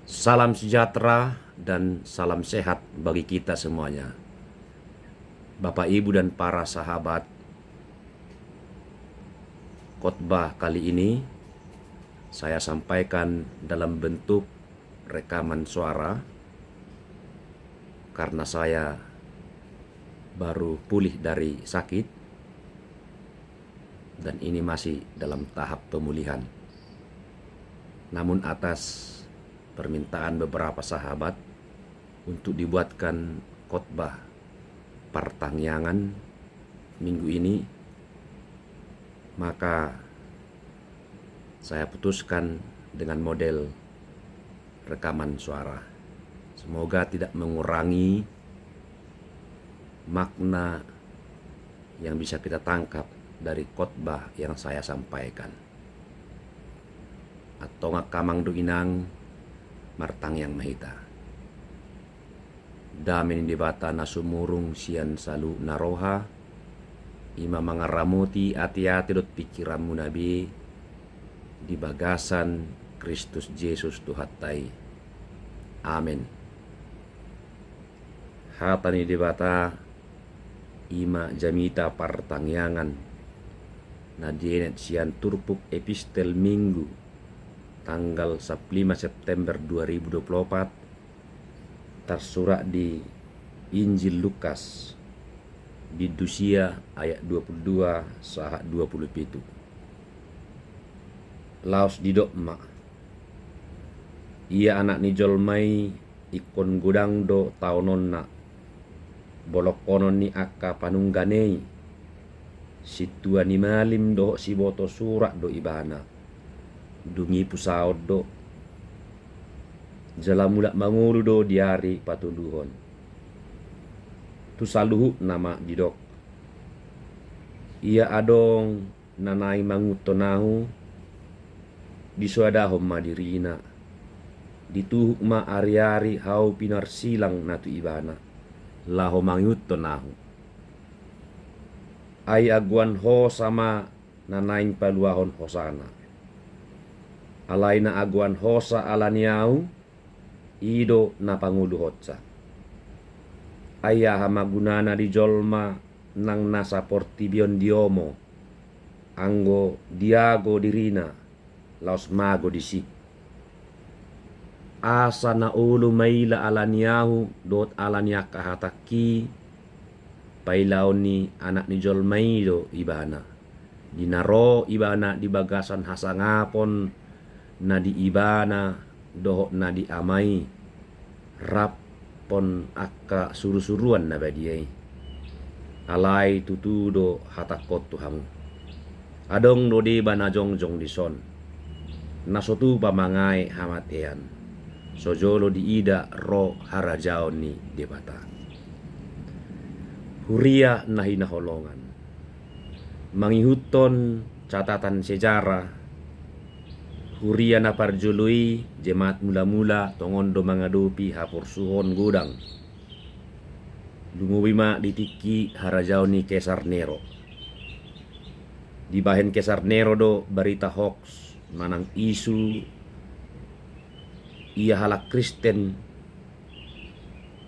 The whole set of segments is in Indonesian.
Salam sejahtera dan salam sehat bagi kita semuanya. Bapak, Ibu, dan para sahabat, khotbah kali ini saya sampaikan dalam bentuk rekaman suara karena saya baru pulih dari sakit dan ini masih dalam tahap pemulihan. Namun atas permintaan beberapa sahabat untuk dibuatkan khotbah pertangyangan minggu ini, maka saya putuskan dengan model rekaman suara. Semoga tidak mengurangi makna yang bisa kita tangkap dari khotbah yang saya sampaikan. Atau kamang duinang martang yang mahita. Damin di bata nasumurung sian salu naroha. Ima mangaramuti ati-ati dot pikiranmu nabi. Di bagasan Kristus Yesus Tuhatai. Amin. Hatani di bata ima jamita partangyangan. Nadienet sian turpuk epistel minggu tanggal 5 September 2024 tersurat di Injil Lukas di Dusia ayat 22 sahat 27. Laos didok mak. Ia anak ni jolmai ikon gudang do taunon na bolok konon ni akka panungganei situa ni malim do si boto surat do ibana dungi pusaod do jalamulak mangulu do diari patunduhon tu saluhu nama didok ia adong nanai mangutonahu disuadahom madirina dituhuk ma ari-ari hau pinar silang natu ibana laho mangutonahu ai aguan ho sama nanaing paluahon hosana alaina aguan hosa alaniau ido na pangulu hotsa ayah hamagunana di jolma nang nasa portibion diomo anggo diago dirina laos mago disi asa na ulu maila alaniahu dot alania kahataki pailaoni anak ni jolmaido ibana dinaro ibana di bagasan hasangapon na di ibana doho na di amai rapon akka suru-suruan na badiai alai tutudo hatakot tuhamu adong do di bana jongjong di son nasotu pamangai hamatean sojolo di ida ro harajaon ni debata huria nahi naholongan mangihuton catatan sejarah huria na parjului jemaat mula-mula tongondo mangadupi hapur suhon gudang lumubima ditiki harajau ni Kesar Nero di bahen Kesar Nero do berita hoax manang isu ia halak Kristen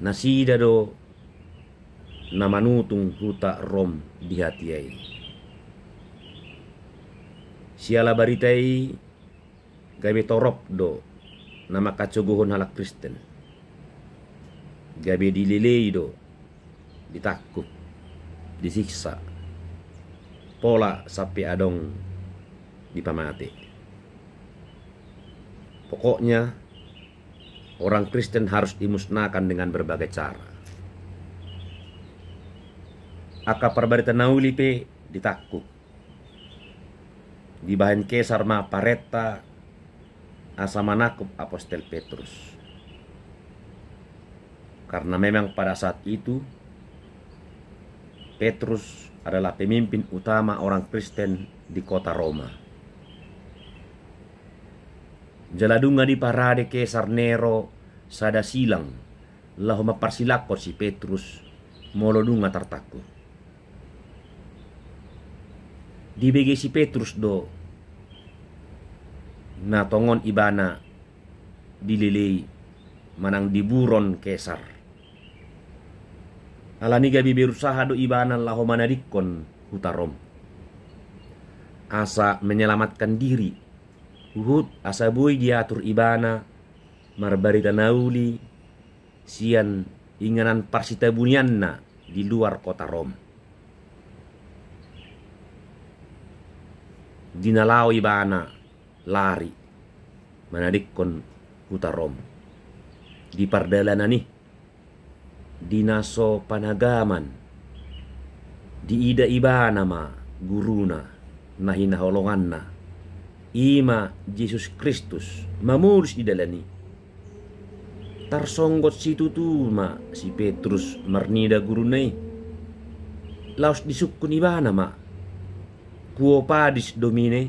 nasida do namanutung huta Rom di hatiai siala baritai gabe torop do nama kacogohon halak Kristen gabe dililei do ditakut disiksa pola sampai adong dipamate. Pokoknya orang Kristen harus dimusnahkan dengan berbagai cara. Aka perbarita naulipe ditakut di bahan Kesar ma pareta asamanakup Apostel Petrus karena memang pada saat itu Petrus adalah pemimpin utama orang Kristen di kota Roma. Jaladunga di parade Kesar Nero sada silang lahu maparsilakot si Petrus molodunga tartaku di BG si Petrus do na tongon ibana dililei manang diburon kesar. Alani gabi berusaha do ibana laho manadikon hutarom. Asa menyelamatkan diri. Uhud asa boy diatur ibana marbarita nauli sian inganan parsita bunianna di luar kota Rom. Dinalaw ibana lari manadikon huta Rom. Di pardalanan nih dinaso panagaman di ida ibana ma guruna nahinaholonganna ima Yesus Kristus mamulus idalani tarsonggot situ tu ma si Petrus marnida gurunai laos disukun ibana ma kuo padis domine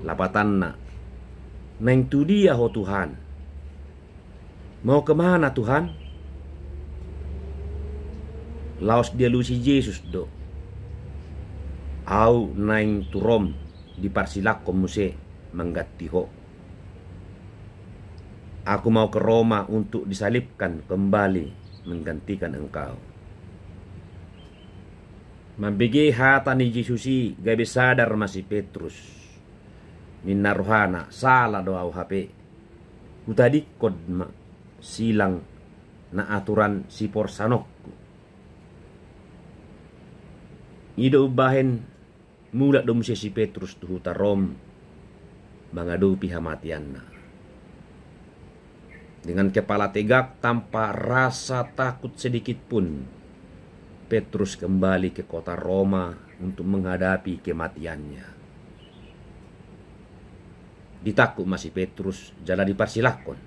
lapatanna neng tu dia ho Tuhan. Mau kemana Tuhan? Laos dia lusi Yesus do. Au naing turom di parsilak komuse menggati ho. Aku mau ke Roma untuk disalibkan kembali menggantikan engkau. Mambigi hata ni Yesusi gabi sadar masih Petrus. Minna rohana salah doa HP. Utadikod ma silang na aturan si porsanokku. Ido ubahen mula dom si Petrus tu Rom mangadu pihamatian na. Dengan kepala tegak tanpa rasa takut sedikit pun Petrus kembali ke kota Roma untuk menghadapi kematiannya. Ditakut masih Petrus jalan diparsilakon.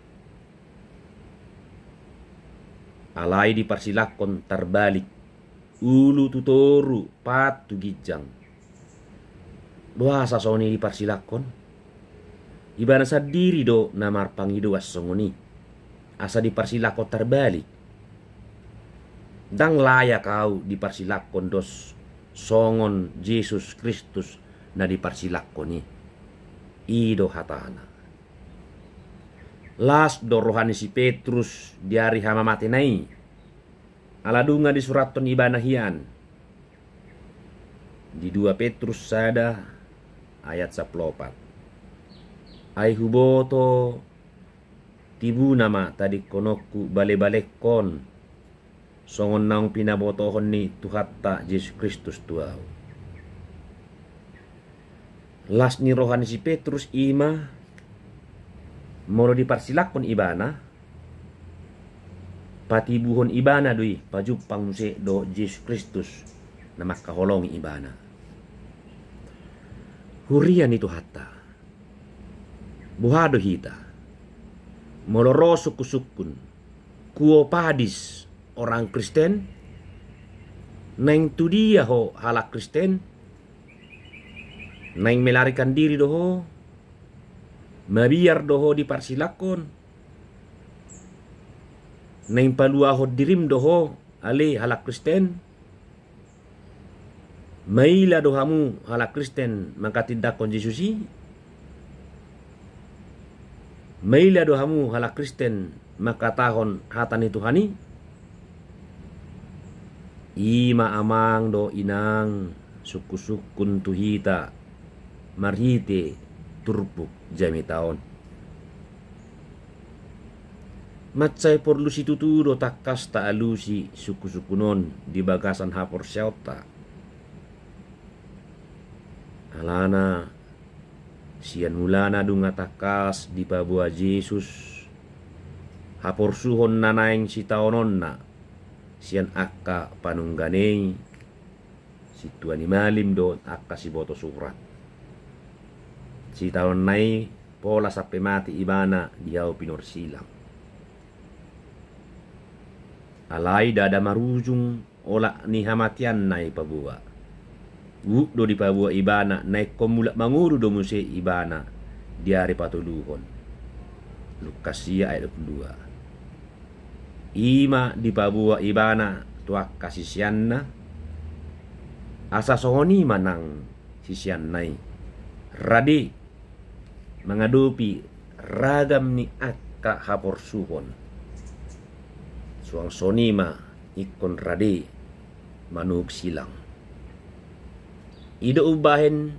Alai diparsilakon terbalik ulu tutoru patu gijang. Doa sasoni diparsilakon. Ibana sadiri do namar pangidu asongoni. Asa diparsilakon terbalik. Dang layak kau diparsilakon dos songon Yesus Kristus na diparsilakoni. Ido hatana. Las do rohani si Petrus diari hama mati nai. Aladunga di suraton ibana hian. Di 2 Petrus sada ayat 14. Ai huboto tibu nama tadi konoku bale-balekon songon naung pinabotohon ni Tuhatta Yesus Kristus tuau. Las ni rohani si Petrus ima molo diparsilakon ibana patibuhon ibana dui pajupang muse do Yesus Kristus na makaholongi ibana. Hurian itu hatta buhado hita moloroso kusukun kuo padis orang Kristen neng tu dia ho halak Kristen neng melarikan diri doho mabiar doho diparsilakon neng paluaho dirim doho ale halak Kristen maila dohamu halak Kristen mangkatidakon Yesusi maila dohamu halak Kristen makatahon hatani Tuhani ima amang do inang suku-sukun tuhita marhite turpuk jami taon matsay porlusi tuturo takas ta alusi suku-sukunon di bagasan hapor syauta alana sian mulana dunga takas di pabua Yesus hapor suhon nanaing si taonon na sian akka panungganei si tuani malim do akka si boto surat si taon nai pola sampai mati ibana diau pinor silang alai dada marujung ola ni hamatian nai pabua do di pabua ibana nai komulak manguru do muse ibana diari patuluhon Lukasia ayat 22 ima di pabua ibana tuak kasisianna asa sohoni manang sisian nai radi mengadupi ragam ni akka hapor suhon suang sonima ikon rade manuk silang ido ubahen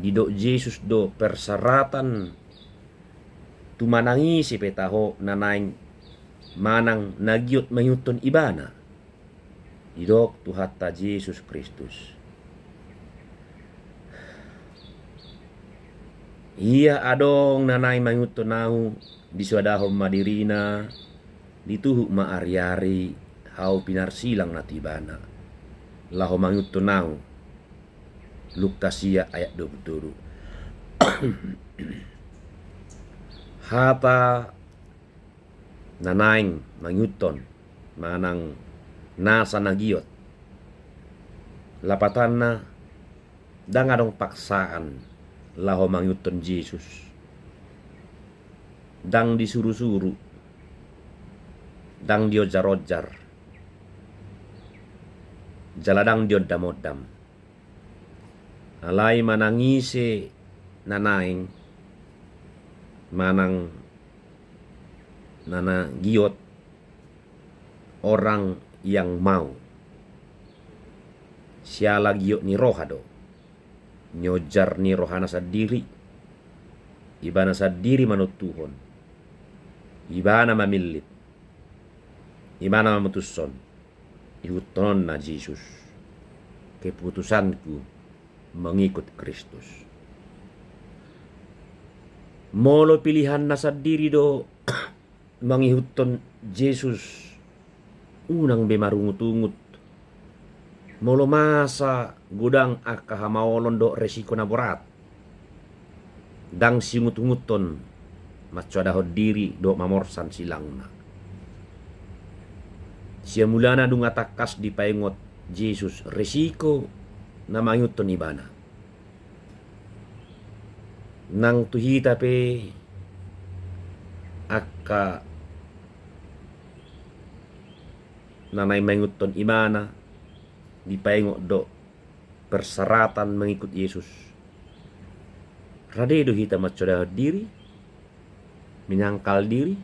dido Jesus do persyaratan tumanangi si petaho nanaing manang nagyot mayuton ibana idok tuhatta Jesus Kristus. Iya adong nanay mayuton nahu di suadahom madirina dituhuk ma ari-ari hau pinarsilang natibana laho mayuton nahu Lukasia ayat 27. Hata nanaing manyuton manang nasa nagiot lapatanna dangadong paksaan laho manyuton Jesus dang disuru-suru dang diojar-ojar jaladang diodam-odam alai manangise nanaing manang nana giot orang yang mau siala giot ni rohado nyojar ni rohana sadiri ibana sadiri manut Tuhon ibana mamilit ibana mamutusson ihuton na Jesus keputusanku mengikut Kristus. Molo pilihan nasa diri do mangihuton Jesus unang bemarungut-ungut. Molo masa gudang akahamawolon do resiko na berat. Dang singut-nguton macodahod diri do mamorsan silangna. Sia mulana dunga takas di paingot Jesus resiko na mangyuton ibana nang tuhita pe akka nanay mangyuton ibana di paingo do persyaratan mengikut Yesus rade do hita macoda diri menyangkal diri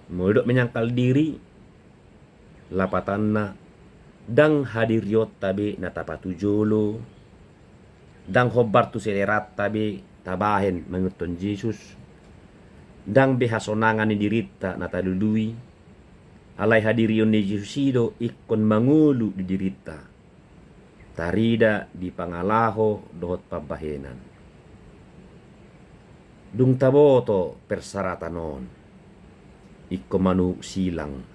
modok menyangkal diri lapatanna dang hadiriot tabe natapatujolo dang hobar tu selerat tabe tabahen menguton Jesus dang behasonangan ni dirita natalului alai hadirion ni Jesusido ikon mangulu di dirita tarida di pangalaho dohot pabahenan dung taboto persyaratanon ikon manu silang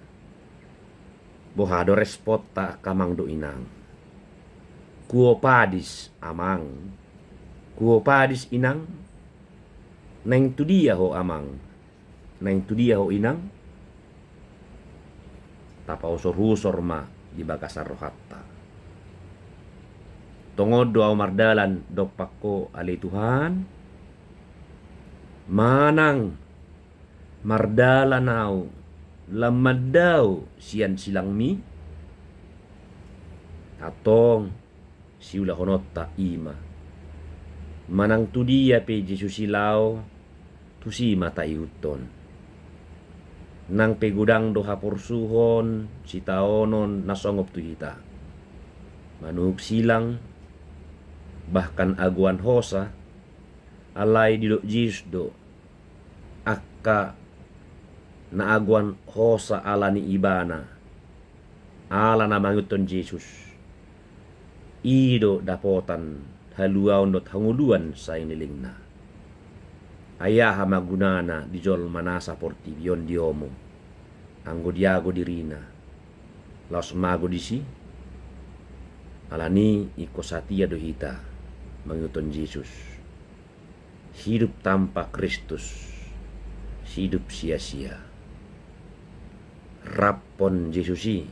bohado respota kamang do inang kuo padis amang kuo padis inang neng tu dia ho amang neng tu dia ho inang tapa usor-usor ma di bakasar rohatta tongod do mardalan do pakko ali Tuhan manang mardala nau lamad daw siyan silang mi atong siula honot ta ima manang tu dia pe Jesus silaw tu si mata iuton nang pegudang do hapursuhon si taonon nasongop tu hita manuk silang bahkan aguan hosa alai di do Jesus do akka na aguan hosa ala ni ibana ala na manguton Jesus ido dapotan haluaon dot hanguluan sa inilingna ayaha magunana di jol manasa porti bion diomo anggo diago dirina laos mago disi alani iko satia do hita manguton Jesus hidup tanpa Kristus hidup sia-sia rapon Jesusi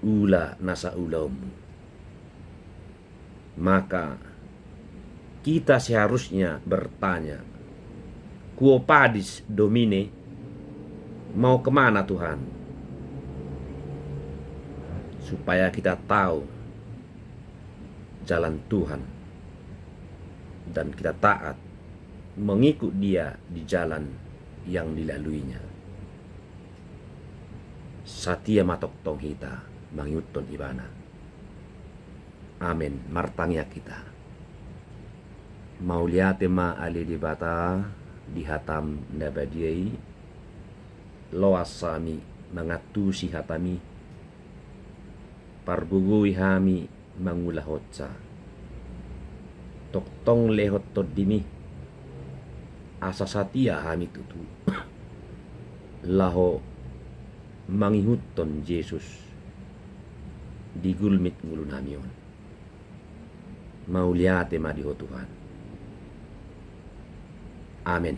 ula nasa ulamu maka kita seharusnya bertanya quo padis domine mau kemana Tuhan supaya kita tahu jalan Tuhan dan kita taat mengikut dia di jalan yang dilaluinya. Satia matok tong kita mangyuton ibana. Amin. Martangya kita. Mauliate ma ali di bata dihatam nabadiai loasami mangatusi hatami parbugui hami mangulahotsa toktong lehot todimi asa satia hami tutu laho mangihuton Yesus digulmit ngulun hamion. Mauliate ma diho Tuhan. Amin.